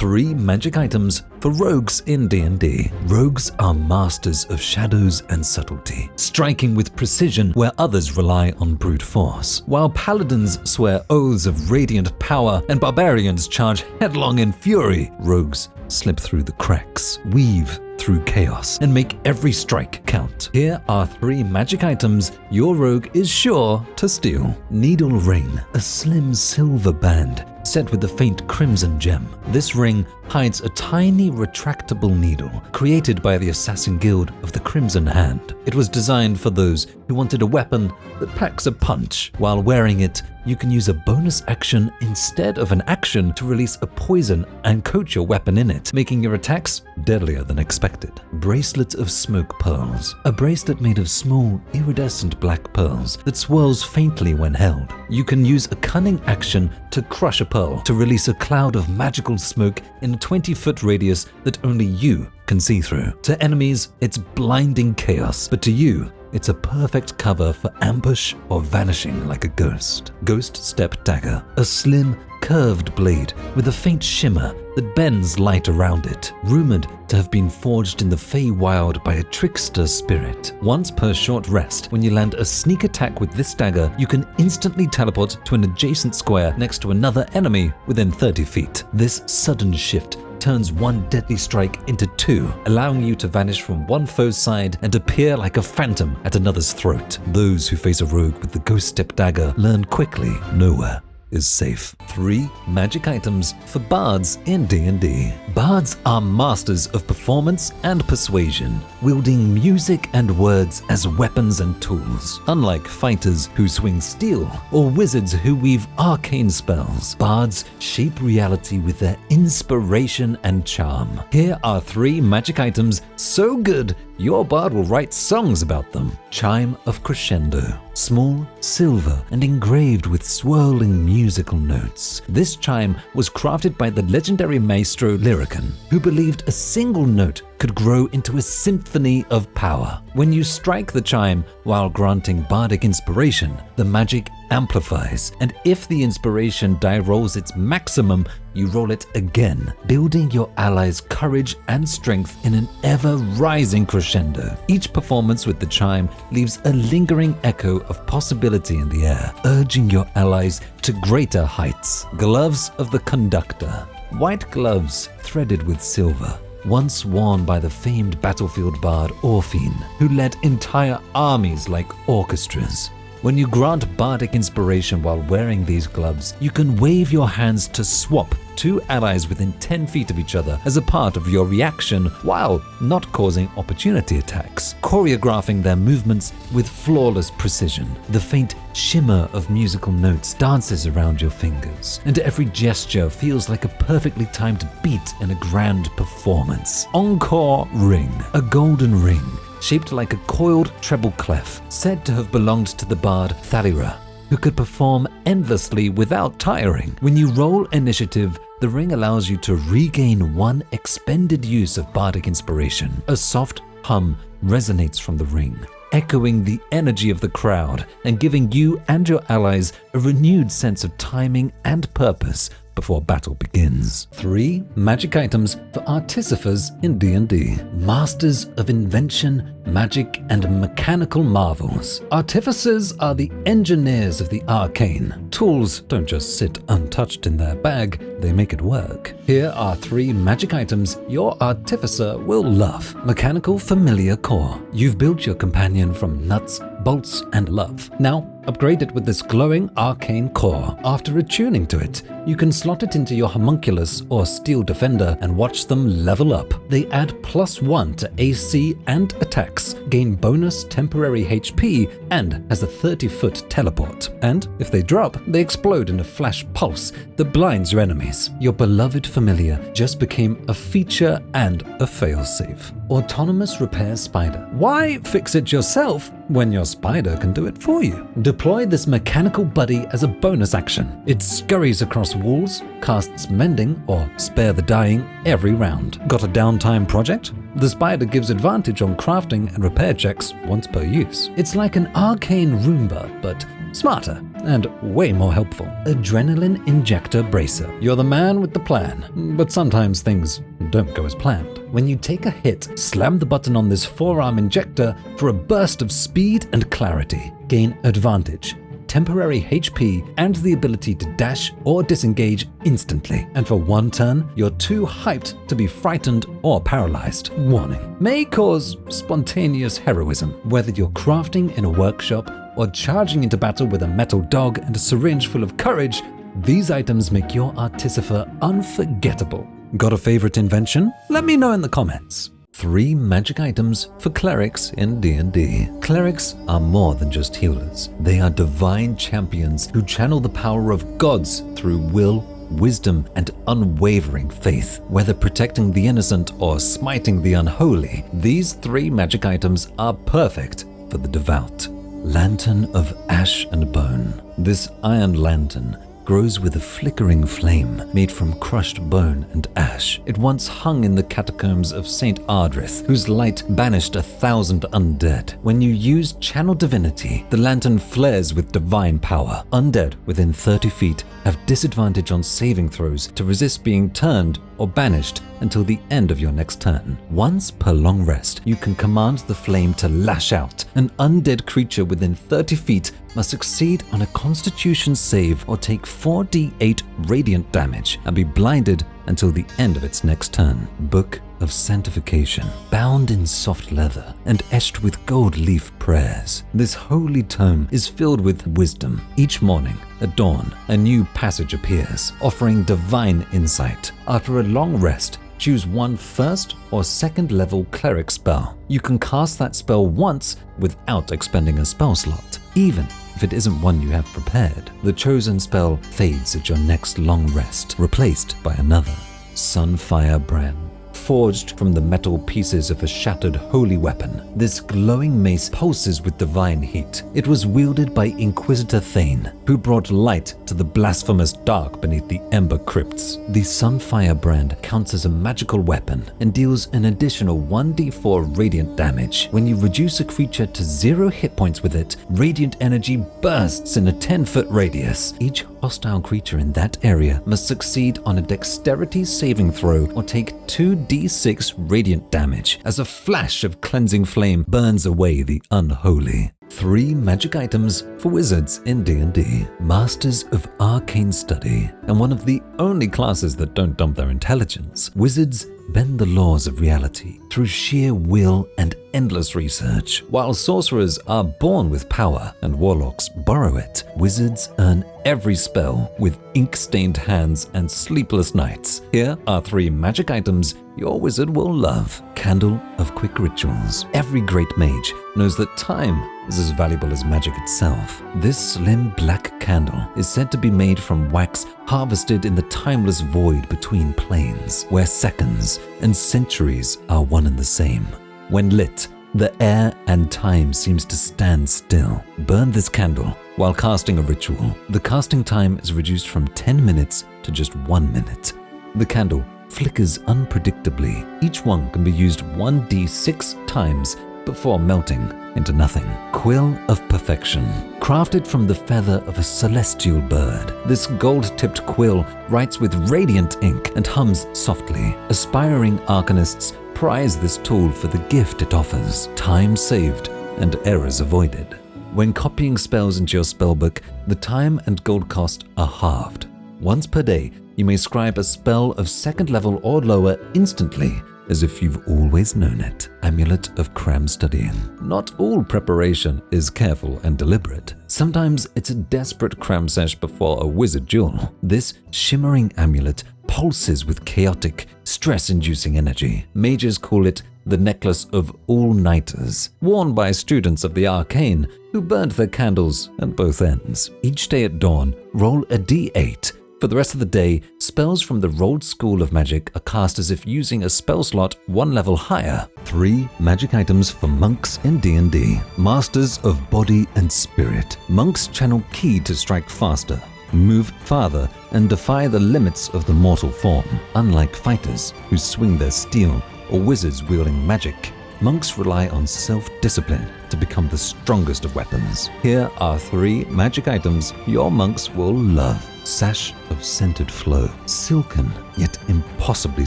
3 magic items for rogues in D&D. Rogues are masters of shadows and subtlety, striking with precision where others rely on brute force. While paladins swear oaths of radiant power and barbarians charge headlong in fury, rogues slip through the cracks, weave through chaos, and make every strike count. Here are 3 magic items your rogue is sure to steal. Needle Ring, a slim silver band set with a faint crimson gem. This ring hides a tiny retractable needle created by the Assassin Guild of the Crimson Hand. It was designed for those who wanted a weapon that packs a punch. While wearing it, you can use a bonus action instead of an action to release a poison and coat your weapon in it, making your attacks deadlier than expected. Bracelet of Smoke Pearls, a bracelet made of small, iridescent black pearls that swirls faintly when held. You can use a cunning action to crush a pearl to release a cloud of magical smoke in a 20-foot radius that only you can see through. To enemies, it's blinding chaos, but to you, it's a perfect cover for ambush or vanishing like a ghost. Ghost Step Dagger, a slim, curved blade with a faint shimmer that bends light around it, rumored to have been forged in the Feywild by a trickster spirit. Once per short rest, when you land a sneak attack with this dagger, you can instantly teleport to an adjacent square next to another enemy within 30 feet. This sudden shift turns one deadly strike into 2, allowing you to vanish from one foe's side and appear like a phantom at another's throat. Those who face a rogue with the Ghost Step Dagger learn quickly nowhere is safe. 3 magic items for bards in D&D. Bards are masters of performance and persuasion, wielding music and words as weapons and tools. Unlike fighters who swing steel or wizards who weave arcane spells, bards shape reality with their inspiration and charm. Here are 3 magic items so good your bard will write songs about them. Chime of Crescendo, small, silver, and engraved with swirling musical notes. This chime was crafted by the legendary maestro Lyrican, who believed a single note could grow into a symphony of power. When you strike the chime while granting bardic inspiration, the magic amplifies, and if the inspiration die rolls its maximum, you roll it again, building your allies' courage and strength in an ever-rising crescendo. Each performance with the chime leaves a lingering echo of possibility in the air, urging your allies to greater heights. Gloves of the Conductor, white gloves threaded with silver, once worn by the famed battlefield bard Orphine, who led entire armies like orchestras. When you grant bardic inspiration while wearing these gloves, you can wave your hands to swap 2 allies within 10 feet of each other as a part of your reaction while not causing opportunity attacks, choreographing their movements with flawless precision. The faint shimmer of musical notes dances around your fingers, and every gesture feels like a perfectly timed beat in a grand performance. Encore Ring, a golden ring shaped like a coiled treble clef, said to have belonged to the bard Thalira, who could perform endlessly without tiring. When you roll initiative, the ring allows you to regain 1 expended use of bardic inspiration. A soft hum resonates from the ring, echoing the energy of the crowd and giving you and your allies a renewed sense of timing and purpose before battle begins. 3 magic items for Artificers in D&D. Masters of invention, magic, and mechanical marvels. Artificers are the engineers of the arcane. Tools don't just sit untouched in their bag, they make it work. Here are 3 magic items your Artificer will love. Mechanical Familiar Core. You've built your companion from nuts, bolts, and love. Now, upgrade it with this glowing arcane core. After attuning to it, you can slot it into your homunculus or steel defender and watch them level up. They add +1 to AC and attacks, gain bonus temporary HP, and has a 30-foot teleport. And if they drop, they explode in a flash pulse that blinds your enemies. Your beloved familiar just became a feature and a failsafe. Autonomous Repair Spider. Why fix it yourself when your spider can do it for you? Deploy this mechanical buddy as a bonus action. It scurries across walls, casts mending or spare the dying every round. Got a downtime project? The spider gives advantage on crafting and repair checks once per use. It's like an arcane Roomba, but smarter, and way more helpful. Adrenaline Injector Bracer. You're the man with the plan, but sometimes things don't go as planned. When you take a hit, slam the button on this forearm injector for a burst of speed and clarity. Gain advantage, temporary HP, and the ability to dash or disengage instantly. And for one turn, you're too hyped to be frightened or paralyzed. Warning: may cause spontaneous heroism. Whether you're crafting in a workshop or charging into battle with a metal dog and a syringe full of courage, these items make your Artificer unforgettable. Got a favorite invention? Let me know in the comments. 3 magic items for clerics in D&D. Clerics are more than just healers. They are divine champions who channel the power of gods through will, wisdom, and unwavering faith. Whether protecting the innocent or smiting the unholy, these 3 magic items are perfect for the devout. Lantern of Ash and Bone. This iron lantern grows with a flickering flame made from crushed bone and ash. It once hung in the catacombs of St. Ardrith, whose light banished 1,000 undead. When you use Channel Divinity, the lantern flares with divine power. Undead within 30 feet have disadvantage on saving throws to resist being turned or banished until the end of your next turn. Once per long rest, you can command the flame to lash out. An undead creature within 30 feet must succeed on a Constitution save or take 4d8 radiant damage and be blinded until the end of its next turn. Book of Sanctification. Bound in soft leather and etched with gold leaf prayers, this holy tome is filled with wisdom. Each morning, at dawn, a new passage appears, offering divine insight. After a long rest, choose one first or second level cleric spell. You can cast that spell once without expending a spell slot, even if it isn't one you have prepared. The chosen spell fades at your next long rest, replaced by another. Sunfire Brand. Forged from the metal pieces of a shattered holy weapon, this glowing mace pulses with divine heat. It was wielded by Inquisitor Thane, who brought light to the blasphemous dark beneath the Ember Crypts. The Sunfire Brand counts as a magical weapon and deals an additional 1d4 radiant damage. When you reduce a creature to 0 hit points with it, radiant energy bursts in a 10-foot radius. Each hostile creature in that area must succeed on a dexterity saving throw or take 2d6 radiant damage as a flash of cleansing flame burns away the unholy. 3 magic items for wizards in D&D. Masters of Arcane Study, and one of the only classes that don't dump their intelligence. Wizards bend the laws of reality through sheer will and endless research. While sorcerers are born with power and warlocks borrow it, wizards earn every spell with ink-stained hands and sleepless nights. Here are 3 magic items your wizard will love. Candle of Quick Rituals. Every great mage knows that time is as valuable as magic itself. This slim black candle is said to be made from wax harvested in the timeless void between planes, where seconds and centuries are one and the same. When lit, the air and time seems to stand still. Burn this candle while casting a ritual. The casting time is reduced from 10 minutes to just 1 minute. The candle flickers unpredictably. Each one can be used 1d6 times before melting into nothing. Quill of Perfection. Crafted from the feather of a celestial bird, this gold-tipped quill writes with radiant ink and hums softly. Aspiring arcanists prize this tool for the gift it offers: time saved and errors avoided. When copying spells into your spellbook, the time and gold cost are halved. Once per day, you may scribe a spell of 2nd level or lower instantly, as if you've always known it. Amulet of Cram Studying. Not all preparation is careful and deliberate. Sometimes it's a desperate cram sesh before a wizard duel. This shimmering amulet pulses with chaotic, stress-inducing energy. Mages call it the Necklace of All-Nighters, worn by students of the arcane who burned their candles at both ends. Each day at dawn, roll a d8. For the rest of the day, spells from the Rolled School of Magic are cast as if using a spell slot 1 level higher. 3 magic items for monks in D&D. Masters of Body and Spirit. Monks channel ki to strike faster, move farther, and defy the limits of the mortal form. Unlike fighters who swing their steel or wizards wielding magic, monks rely on self-discipline to become the strongest of weapons. Here are 3 magic items your monks will love. Sash of Scented Flow. Silken, yet impossibly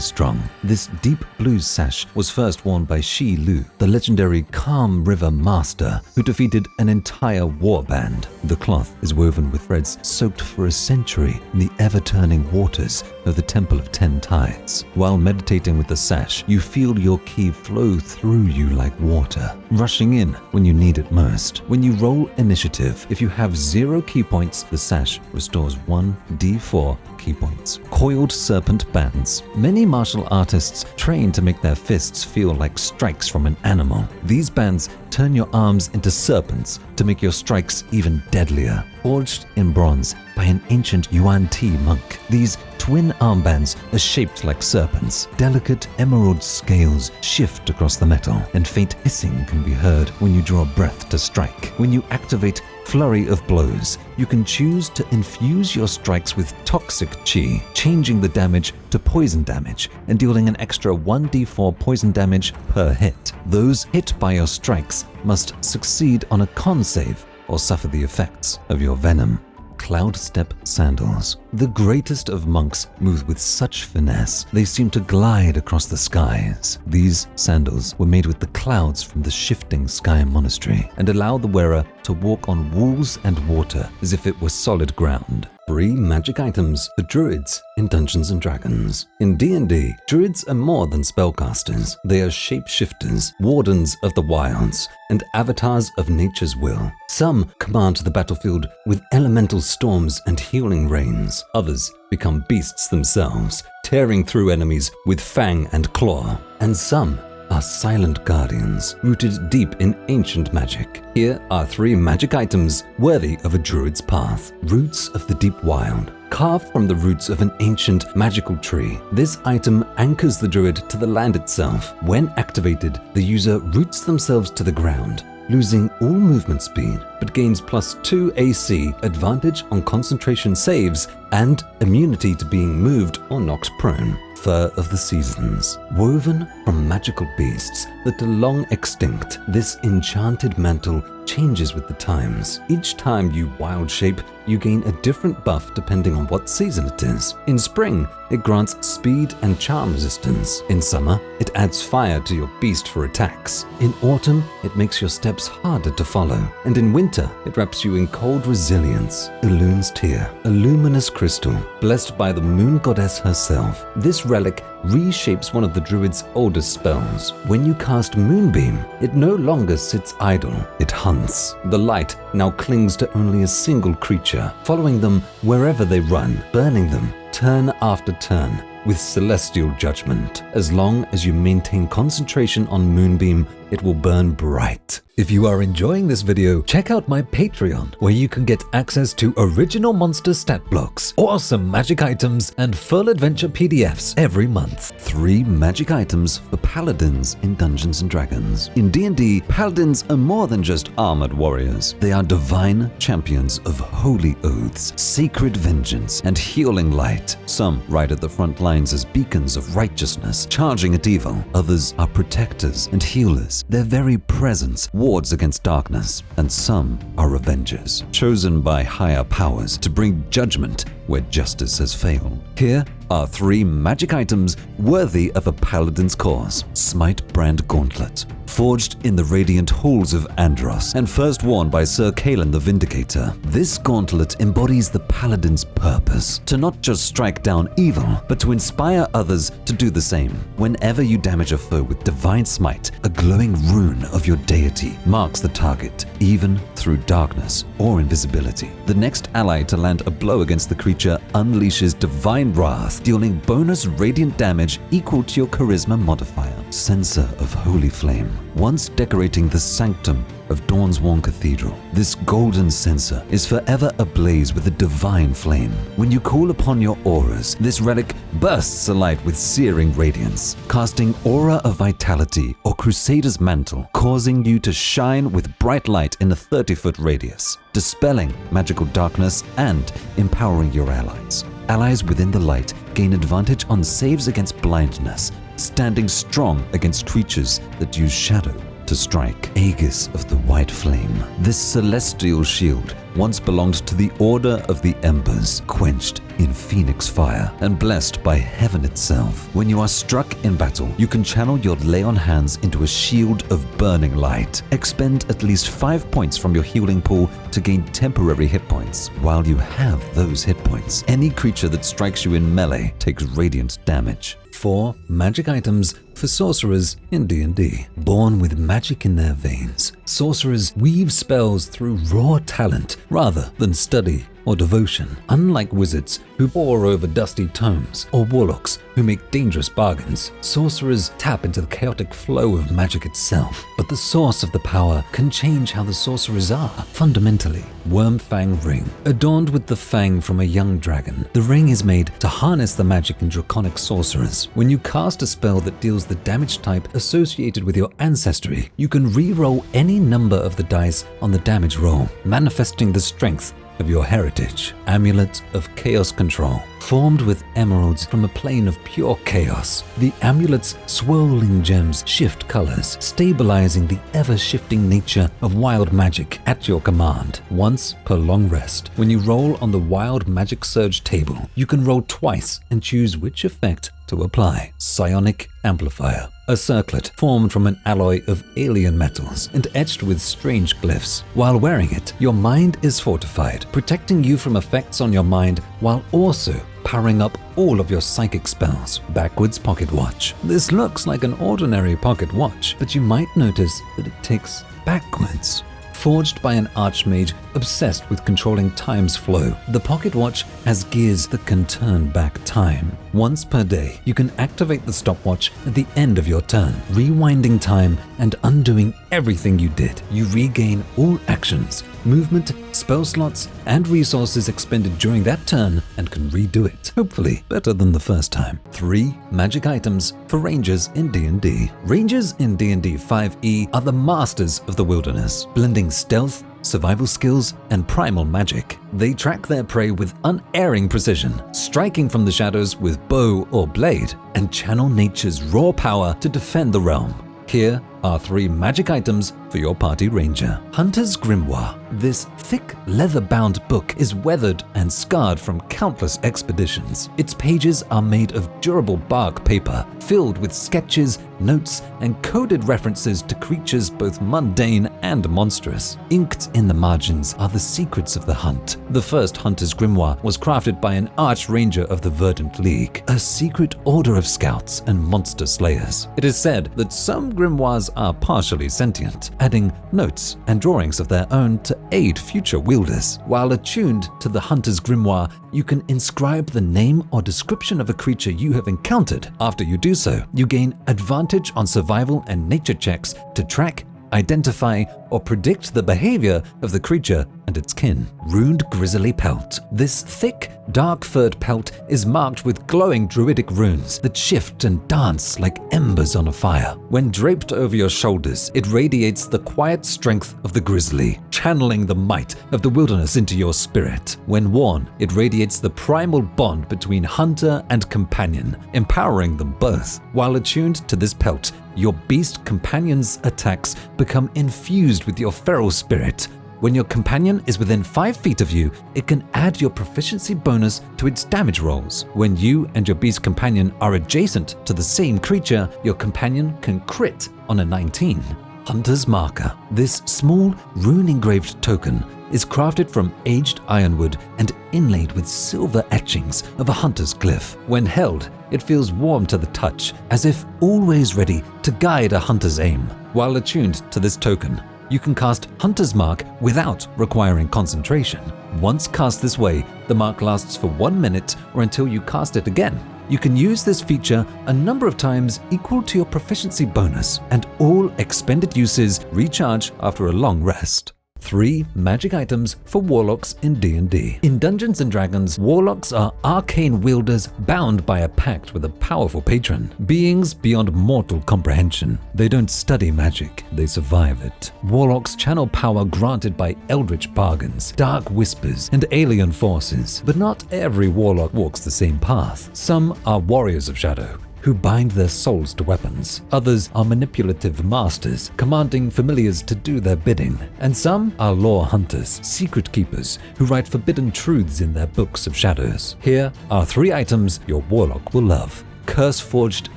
strong. This deep blue sash was first worn by Shi Lu, the legendary Calm River master who defeated an entire war band. The cloth is woven with threads soaked for a century in the ever-turning waters of the Temple of Ten Tides. While meditating with the sash, you feel your ki flow through you like water, rushing in when you need it most. When you roll initiative, if you have 0 ki points, the sash restores 1d4 ki points. Coiled serpent bands. Many martial artists train to make their fists feel like strikes from an animal. These bands turn your arms into serpents to make your strikes even deadlier. Forged in bronze by an ancient Yuan Ti monk, these twin armbands are shaped like serpents. Delicate emerald scales shift across the metal, and faint hissing can be heard when you draw breath to strike. When you activate Flurry of Blows, you can choose to infuse your strikes with toxic chi, changing the damage to poison damage and dealing an extra 1d4 poison damage per hit. Those hit by your strikes must succeed on a con save or suffer the effects of your venom. Cloudstep Sandals. The greatest of monks move with such finesse, they seem to glide across the skies. These sandals were made with the clouds from the shifting sky monastery and allow the wearer to walk on walls and water as if it were solid ground. 3 magic items for Druids in Dungeons & Dragons. In D&D, Druids are more than spellcasters. They are shapeshifters, wardens of the wilds, and avatars of nature's will. Some command the battlefield with elemental storms and healing rains. Others become beasts themselves, tearing through enemies with fang and claw. And some are silent guardians, rooted deep in ancient magic. Here are 3 magic items worthy of a druid's path. Roots of the Deep Wild. Carved from the roots of an ancient magical tree, this item anchors the druid to the land itself. When activated, the user roots themselves to the ground, losing all movement speed, but gains +2 AC, advantage on concentration saves, and immunity to being moved or knocked prone. Fur of the Seasons. Woven from magical beasts that are long extinct, this enchanted mantle changes with the times. Each time you wild shape, you gain a different buff depending on what season it is. In spring, it grants speed and charm resistance. In summer, it adds fire to your beast for attacks. In autumn, it makes your steps harder to follow. And in winter, it wraps you in cold resilience. Elune's Tear. A luminous crystal, blessed by the moon goddess herself. This relic reshapes one of the druid's oldest spells. When you cast Moonbeam, it no longer sits idle, it hunts. The light now clings to only a single creature, following them wherever they run, burning them turn after turn with celestial judgment. As long as you maintain concentration on Moonbeam, it will burn bright. If you are enjoying this video, check out my Patreon, where you can get access to original monster stat blocks, awesome magic items, and full adventure PDFs every month. 3 magic items for Paladins in Dungeons & Dragons. In D&D, Paladins are more than just armored warriors. They are divine champions of holy oaths, sacred vengeance, and healing light. Some ride at the front lines as beacons of righteousness, charging at evil. Others are protectors and healers. Their very presence wards against darkness. And some are avengers, chosen by higher powers to bring judgment where justice has failed. Here are 3 magic items worthy of a paladin's cause. Smite Brand Gauntlet. Forged in the radiant halls of Andros and first worn by Sir Kalen the Vindicator, this gauntlet embodies the paladin's purpose to not just strike down evil, but to inspire others to do the same. Whenever you damage a foe with Divine Smite, a glowing rune of your deity marks the target, even through darkness or invisibility. The next ally to land a blow against the creature unleashes Divine Wrath, dealing bonus radiant damage equal to your charisma modifier. Censer of Holy Flame. Once decorating the sanctum of Dawnsworn Cathedral, this golden censer is forever ablaze with a divine flame. When you call upon your auras, this relic bursts alight with searing radiance, casting Aura of Vitality or Crusader's Mantle, causing you to shine with bright light in a 30-foot radius, dispelling magical darkness and empowering your allies. Allies within the light gain advantage on saves against blindness, standing strong against creatures that use shadow to strike. Aegis of the White Flame. This celestial shield once belonged to the Order of the Embers, quenched in phoenix fire and blessed by heaven itself. When you are struck in battle, you can channel your lay on hands into a shield of burning light. Expend at least 5 points from your healing pool to gain temporary hit points. While you have those hit points, any creature that strikes you in melee takes radiant damage. 4 magic items for sorcerers in D&D. Born with magic in their veins, sorcerers weave spells through raw talent rather than study or devotion. Unlike wizards who pore over dusty tomes or warlocks who make dangerous bargains, sorcerers tap into the chaotic flow of magic itself. But the source of the power can change how the sorcerers are. Fundamentally, Wormfang Ring. Adorned with the fang from a young dragon, the ring is made to harness the magic in draconic sorcerers. When you cast a spell that deals the damage type associated with your ancestry, you can re-roll any number of the dice on the damage roll, manifesting the strength of your heritage. Amulet of Chaos Control. Formed with emeralds from a plane of pure chaos, the amulet's swirling gems shift colors, stabilizing the ever-shifting nature of wild magic at your command. Once per long rest, when you roll on the Wild Magic Surge table, you can roll twice and choose which effect to apply. Psionic Amplifier. A circlet formed from an alloy of alien metals and etched with strange glyphs. While wearing it, your mind is fortified, protecting you from effects on your mind while also powering up all of your psychic spells. Backwards pocket watch. This looks like an ordinary pocket watch, but you might notice that it ticks backwards. Forged by an archmage obsessed with controlling time's flow, the pocket watch has gears that can turn back time. Once per day, you can activate the stopwatch at the end of your turn, rewinding time and undoing everything you did. You regain all actions, movement, spell slots, and resources expended during that turn and can redo it, hopefully better than the first time. 3 magic items for rangers in D&D. Rangers in D&D 5e are the masters of the wilderness, blending stealth, survival skills, and primal magic. They track their prey with unerring precision, striking from the shadows with bow or blade, and channel nature's raw power to defend the realm. Here are 3 magic items for your party ranger. Hunter's Grimoire. This thick, leather-bound book is weathered and scarred from countless expeditions. Its pages are made of durable bark paper, filled with sketches, notes, and coded references to creatures both mundane and monstrous. Inked in the margins are the secrets of the hunt. The first Hunter's Grimoire was crafted by an archranger of the Verdant League, a secret order of scouts and monster slayers. It is said that some grimoires are partially sentient, adding notes and drawings of their own to aid future wielders. While attuned to the Hunter's Grimoire, you can inscribe the name or description of a creature you have encountered. After you do so, you gain advantage on survival and nature checks to track, identify, or predict the behavior of the creature and its kin. Runed Grizzly Pelt. This thick, dark-furred pelt is marked with glowing druidic runes that shift and dance like embers on a fire. When draped over your shoulders, it radiates the quiet strength of the grizzly, channeling the might of the wilderness into your spirit. When worn, it radiates the primal bond between hunter and companion, empowering them both. While attuned to this pelt, your beast companion's attacks become infused with your feral spirit. When your companion is within 5 feet of you, it can add your proficiency bonus to its damage rolls. When you and your beast companion are adjacent to the same creature, your companion can crit on a 19. Hunter's Marker. This small, rune-engraved token is crafted from aged ironwood and inlaid with silver etchings of a hunter's glyph. When held, it feels warm to the touch, as if always ready to guide a hunter's aim. While attuned to this token, you can cast Hunter's Mark without requiring concentration. Once cast this way, the mark lasts for 1 minute or until you cast it again. You can use this feature a number of times equal to your proficiency bonus, and all expended uses recharge after a long rest. 3 magic items for Warlocks in D&D. In Dungeons & Dragons, Warlocks are arcane wielders bound by a pact with a powerful patron, beings beyond mortal comprehension. They don't study magic, they survive it. Warlocks channel power granted by eldritch bargains, dark whispers, and alien forces. But not every Warlock walks the same path. Some are warriors of shadow, who bind their souls to weapons. Others are manipulative masters, commanding familiars to do their bidding. And some are lore hunters, secret keepers, who write forbidden truths in their books of shadows. Here are 3 items your warlock will love. Curse-forged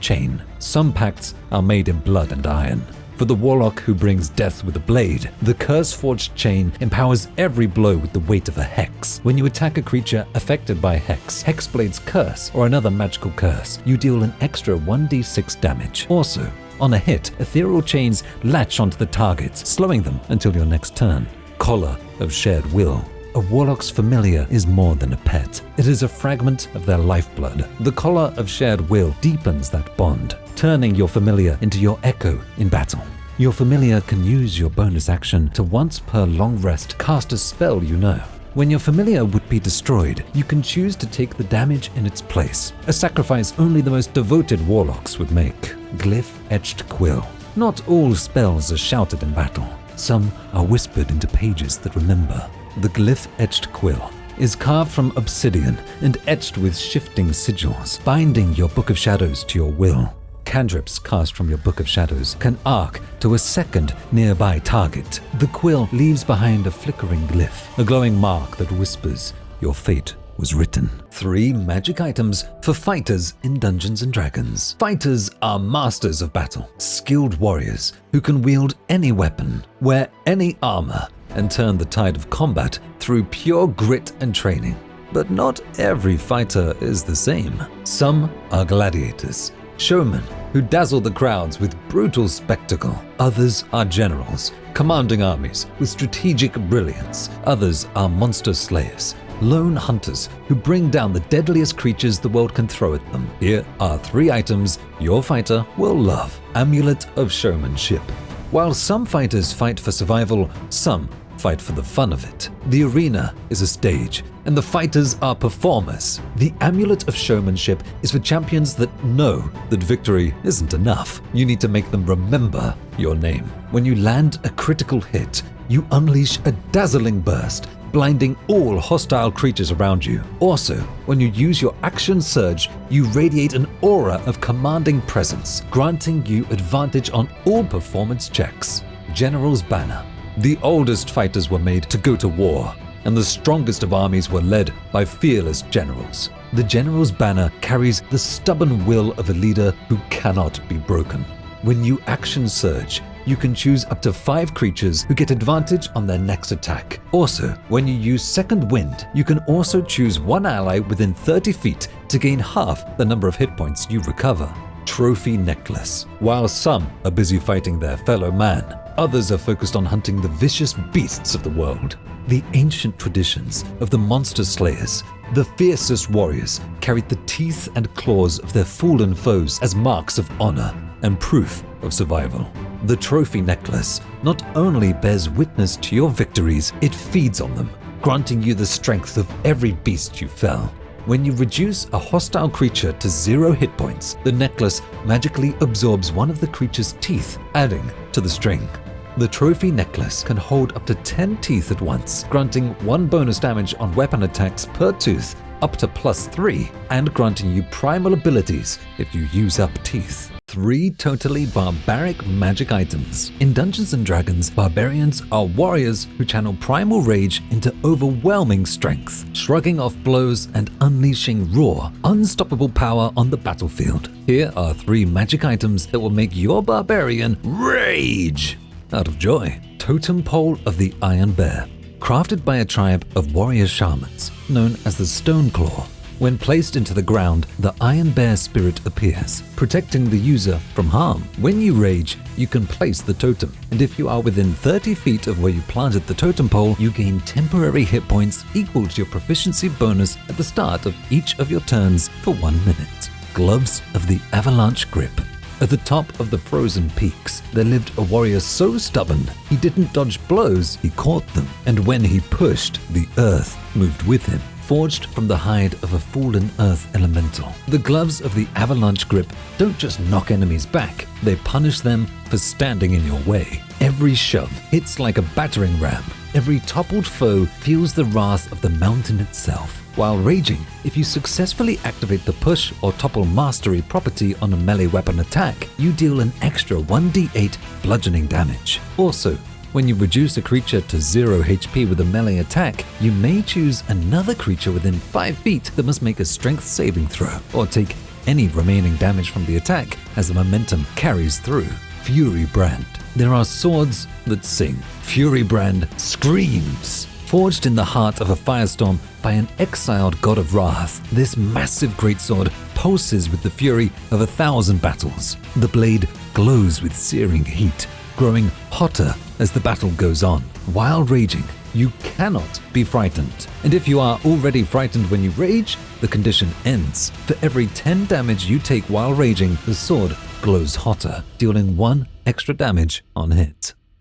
chain. Some pacts are made in blood and iron. For the warlock who brings death with a blade, the curse-forged chain empowers every blow with the weight of a hex. When you attack a creature affected by hex, Hexblade's curse, or another magical curse, you deal an extra 1d6 damage. Also, on a hit, ethereal chains latch onto the targets, slowing them until your next turn. Collar of Shared Will. A warlock's familiar is more than a pet. It is a fragment of their lifeblood. The Collar of Shared Will deepens that bond, turning your familiar into your echo in battle. Your familiar can use your bonus action to once per long rest cast a spell you know. When your familiar would be destroyed, you can choose to take the damage in its place, a sacrifice only the most devoted warlocks would make. Glyph-etched Quill. Not all spells are shouted in battle. Some are whispered into pages that remember. The Glyph-etched Quill is carved from obsidian and etched with shifting sigils, binding your Book of Shadows to your will. Cantrips cast from your Book of Shadows can arc to a second nearby target. The quill leaves behind a flickering glyph, a glowing mark that whispers your fate was written. 3 magic items for fighters in Dungeons & Dragons. Fighters are masters of battle, skilled warriors who can wield any weapon, wear any armor, and turn the tide of combat through pure grit and training. But not every fighter is the same. Some are gladiators, showmen who dazzle the crowds with brutal spectacle. Others are generals, commanding armies with strategic brilliance. Others are monster slayers, lone hunters who bring down the deadliest creatures the world can throw at them. Here are 3 items your fighter will love. Amulet of Showmanship. While some fighters fight for survival, some fight for the fun of it. The arena is a stage, and the fighters are performers. The Amulet of Showmanship is for champions that know that victory isn't enough. You need to make them remember your name. When you land a critical hit, you unleash a dazzling burst, blinding all hostile creatures around you. Also, when you use your action surge, you radiate an aura of commanding presence, granting you advantage on all performance checks. General's Banner. The oldest fighters were made to go to war, and the strongest of armies were led by fearless generals. The General's Banner carries the stubborn will of a leader who cannot be broken. When you action surge, you can choose up to 5 creatures who get advantage on their next attack. Also, when you use Second Wind, you can also choose 1 ally within 30 feet to gain half the number of hit points you recover. Trophy Necklace. While some are busy fighting their fellow man, others are focused on hunting the vicious beasts of the world. The ancient traditions of the monster slayers, the fiercest warriors, carried the teeth and claws of their fallen foes as marks of honor and proof of survival. The Trophy Necklace not only bears witness to your victories, it feeds on them, granting you the strength of every beast you fell. When you reduce a hostile creature to 0 hit points, the necklace magically absorbs one of the creature's teeth, adding to the string. The Trophy Necklace can hold up to 10 teeth at once, granting 1 bonus damage on weapon attacks per tooth, up to +3, and granting you primal abilities if you use up teeth. 3 totally barbaric magic items. In Dungeons & Dragons, barbarians are warriors who channel primal rage into overwhelming strength, shrugging off blows and unleashing raw, unstoppable power on the battlefield. Here are 3 magic items that will make your barbarian rage out of joy. Totem Pole of the Iron Bear. Crafted by a tribe of warrior shamans known as the Stone Claw. When placed into the ground, the Iron Bear spirit appears, protecting the user from harm. When you rage, you can place the totem, and if you are within 30 feet of where you planted the totem pole, you gain temporary hit points equal to your proficiency bonus at the start of each of your turns for 1 minute. Gloves of the Avalanche Grip. At the top of the frozen peaks, there lived a warrior so stubborn, he didn't dodge blows, he caught them. And when he pushed, the earth moved with him. forged from the hide of a fallen earth elemental. The gloves of the avalanche grip don't just knock enemies back, they punish them for standing in your way. Every shove hits like a battering ram. Every toppled foe feels the wrath of the mountain itself. While raging, if you successfully activate the push or topple mastery property on a melee weapon attack, you deal an extra 1d8 bludgeoning damage. Also, when you reduce a creature to 0 HP with a melee attack, you may choose another creature within 5 feet that must make a strength saving throw, or take any remaining damage from the attack as the momentum carries through. Fury Brand. There are swords that sing. Fury Brand screams. Forged in the heart of a firestorm by an exiled god of wrath, this massive greatsword pulses with the fury of 1,000 battles. The blade glows with searing heat, growing hotter as the battle goes on. While raging, you cannot be frightened. And if you are already frightened when you rage, the condition ends. For every 10 damage you take while raging, the sword glows hotter, dealing 1 extra damage on hit.